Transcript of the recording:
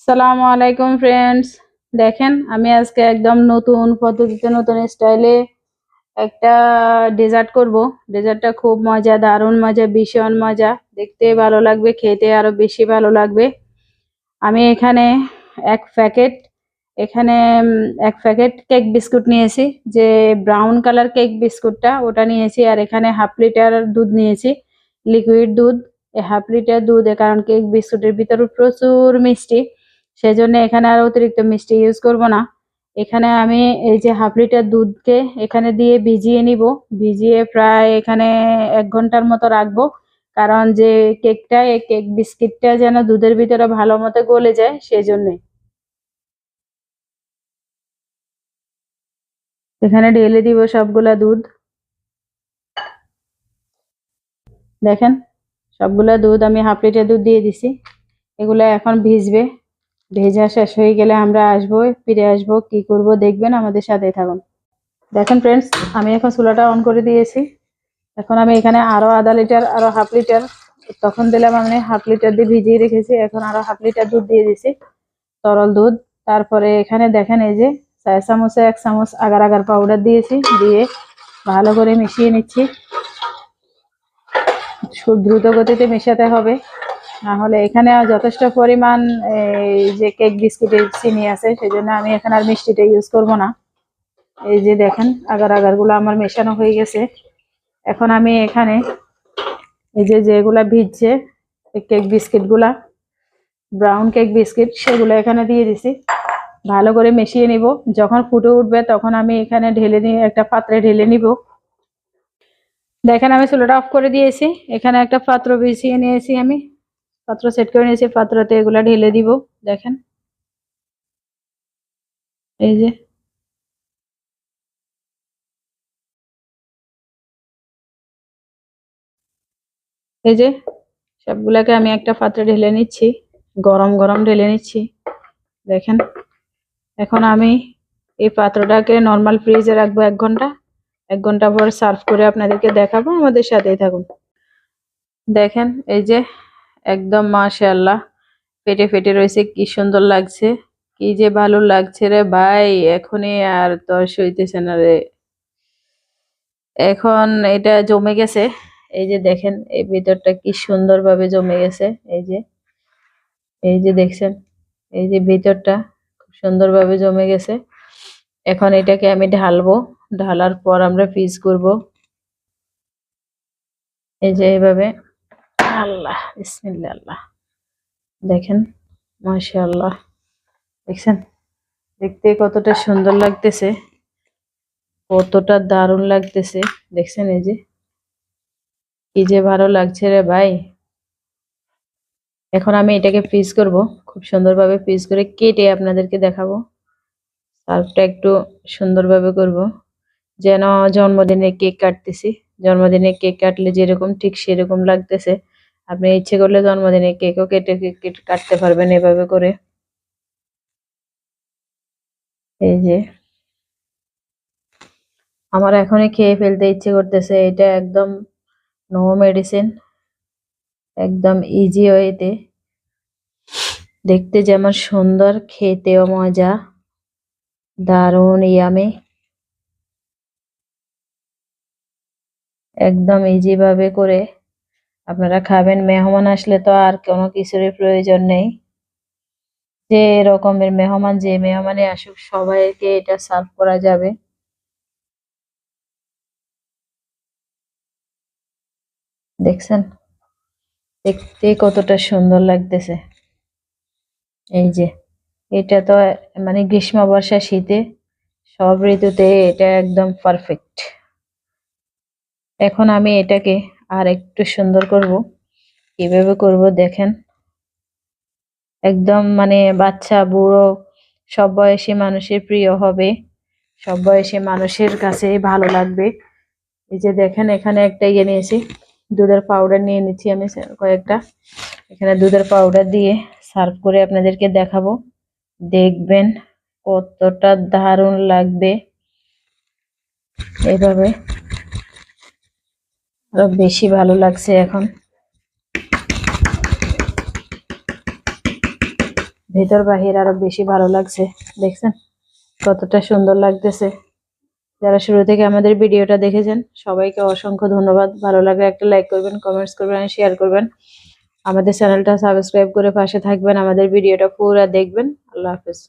সালামু আলাইকুম ফ্রেন্ডস। দেখেন আমি আজকে একদম নতুন পদ্ধতিতে নতুন স্টাইলে একটা ডেজার্ট করব। ডেজার্টটা খুব মজা, দারুণ মজা, ভীষণ মজা, দেখতে ভালো লাগবে, খেতে আরো বেশি ভালো লাগবে। আমি এখানে এক প্যাকেট এখানে এক প্যাকেট কেক বিস্কুট নিয়েছি, যে ব্রাউন কালার কেক বিস্কুটটা ওটা নিয়েছি। আর এখানে হাফ লিটার দুধ নিয়েছি, লিকুইড দুধ। এই হাফ লিটার দুধে, কারণ কেক বিস্কুটের ভিতরে প্রচুর মিষ্টি, সেজন্য এখানে আর অতিরিক্ত মিষ্টি ইউজ করব না। এখানে আমি এই যে হাফ লিটার দুধকে এখানে দিয়ে ভিজিয়ে নিব। ভিজিয়ে প্রায় এখানে 1 ঘন্টার মতো রাখবো, কারণ যে কেকটা, এই কেক বিস্কিটটা যেন দুধের ভিতরে ভালো মতো গলে যায়, সেই জন্যে। এখানে ঢেলে দিব সবগুলা দুধ। দেখেন, সবগুলা দুধ আমি হাফ লিটার দুধ দিয়ে দিছি। এগুলা এখন ভিজবে। ভেজা শেষ হয়ে গেলে আমরা ফিরে আসবো, কি করব দেখবেন, আমাদের সাথেই থাকুন। দেখেন ফ্রেন্ডস, আমি এখন চুলাটা অন করে দিয়েছি। এখন আমি এখানে আরো আধা লিটার, আরো হাফ লিটার, তখন দিলাম আমি হাফ লিটার দিয়ে ভিজিয়ে রেখেছি, এখন আরো হাফ লিটার দুধ দিয়ে দিছি, তরল দুধ। তারপরে এখানে দেখেন, এই যে 4 চামচে 1 চামচ আগার আগার পাউডার দিয়েছি, দিয়ে ভালো করে মিশিয়ে নিচ্ছি। খুব দ্রুত গতিতে মেশাতে হবে, না হলে এখানে যথেষ্ট পরিমাণ এই যে কেক বিস্কিটের চিনি আছে, সেজন্য আমি এখানে আর মিষ্টিটা ইউজ করব না। এই যে দেখেন, আগার আগার গুলো আমার মেশানো হয়ে গেছে। এখন আমি এখানে এই যে যেগুলা ভিজছে কেক বিস্কিট গুলা, ব্রাউন কেক বিস্কিট, সেগুলো এখানে দিয়ে দিছি। ভালো করে মিশিয়ে নিব। যখন ফুটে উঠবে তখন আমি এখানে ঢেলে নিয়ে একটা পাত্রে ঢেলে নিব। দেখেন, আমি চুলাটা অফ করে দিয়েছি। এখানে একটা পাত্র বিছিয়ে নিয়েছি, আমি পাত্র সেট করে নিয়েছি, পাত্রতে এগুলা ঢেলে দিব। দেখেন, এই যে এই যে সবগুলাকে আমি একটা পাত্রে ঢেলে নিচ্ছি, গরম গরম ঢেলে নিচ্ছি। দেখেন, এখন আমি এই পাত্রটাকে নর্মাল ফ্রিজে রাখবো 1 ঘন্টা। 1 ঘন্টা পর সার্ভ করে আপনাদেরকে দেখাবো, আমাদের সাথেই থাকুন। দেখেন, এই যে একদম মাশাআল্লাহ, ফেটে ফেটে রয়েছে, কি সুন্দর লাগছে, কি যে ভালো লাগছে রে ভাই, এখনই আর তর সইতেছে না রে। এখন এটা জমে গেছে। এই যে দেখেন, এই ভিতরটা কি সুন্দর ভাবে জমে গেছে। এই যে দেখছেন, এই যে ভিতরটা খুব সুন্দর ভাবে জমে গেছে। এখন এটাকে আমি ঢালবো, ঢালার পর আমরা ফ্রিজ করব। এই যে এইভাবে, আল্লাহ বিসমিল্লাহ, আল্লাহ। দেখেন, মাশাআল্লাহ, দেখছেন দেখতে কতটা সুন্দর লাগতেছে, কতটা দারুণ লাগতেছে। দেখছেন, এই যে কি যে ভালো লাগছে রে ভাই। এখন আমি এটাকে ফ্রিজ করব, খুব সুন্দরভাবে ফ্রিজ করে কেটে আপনাদেরকে দেখাবো। সার্ভটা একটু সুন্দরভাবে করব, যেন জন্মদিনে কেক কাটতেছি। জন্মদিনে কেক কাটলে যেরকম, ঠিক সেরকম লাগতেছে। আপনি ইচ্ছে করলে জন্মদিনে কেকও কেটে কেক কাটতে পারবেন এভাবে করে। এই যে আমার এখনই খেয়ে ফেলতে ইচ্ছে করতেছে। এটা একদম নো মেডিসিন, একদম ইজি ওয়েতে, দেখতে যেমন সুন্দর, খেতেও মজা, দারুণ ইয়ামি। একদম ইজি ভাবে করে আপনারা খাবেন। মেহমান আসলে তো আর কোনো কিছুরই প্রয়োজন নেই। যে রকমের মেহমান, যে মেহমানে আসুক, সবাইকে এটা সার্ভ করা যাবে। দেখছেন দেখতে কতটা সুন্দর লাগতেছে। এই যে এটা তো মানে গ্রীষ্ম, বর্ষা, শীতে সব ঋতুতে এটা একদম পারফেক্ট। এখন আমি এটাকে আর একটু সুন্দর করব। কিভাবে করব দেখেন, একদম মানে বাচ্চা বুড়ো সব বয়সী মানুষের প্রিয় হবে, সব বয়সী মানুষের কাছে ভালো লাগবে। এই যে দেখেন, এখানে একটা ইয়ে নিয়েছি, দুধের পাউডার নিয়ে নিচ্ছি আমি কয়েকটা। এখানে দুধের পাউডার দিয়ে সার্ভ করে আপনাদেরকে দেখাবো, দেখবেন কতটা দারুণ লাগবে। এইভাবে আরো বেশি ভালো লাগছে এখন। ভেতর বাহির আরো বেশি ভালো লাগছে। দেখছেন কতটা সুন্দর লাগতেছে। যারা শুরু থেকে আমাদের ভিডিওটা দেখেছেন সবাইকে অসংখ্য ধন্যবাদ। ভালো লাগলে একটা লাইক করবেন, কমেন্টস করবেন, শেয়ার করবেন। আমাদের চ্যানেলটা সাবস্ক্রাইব করে পাশে থাকবেন, আমাদের ভিডিওটা পুরো দেখবেন। আল্লাহ হাফেজ।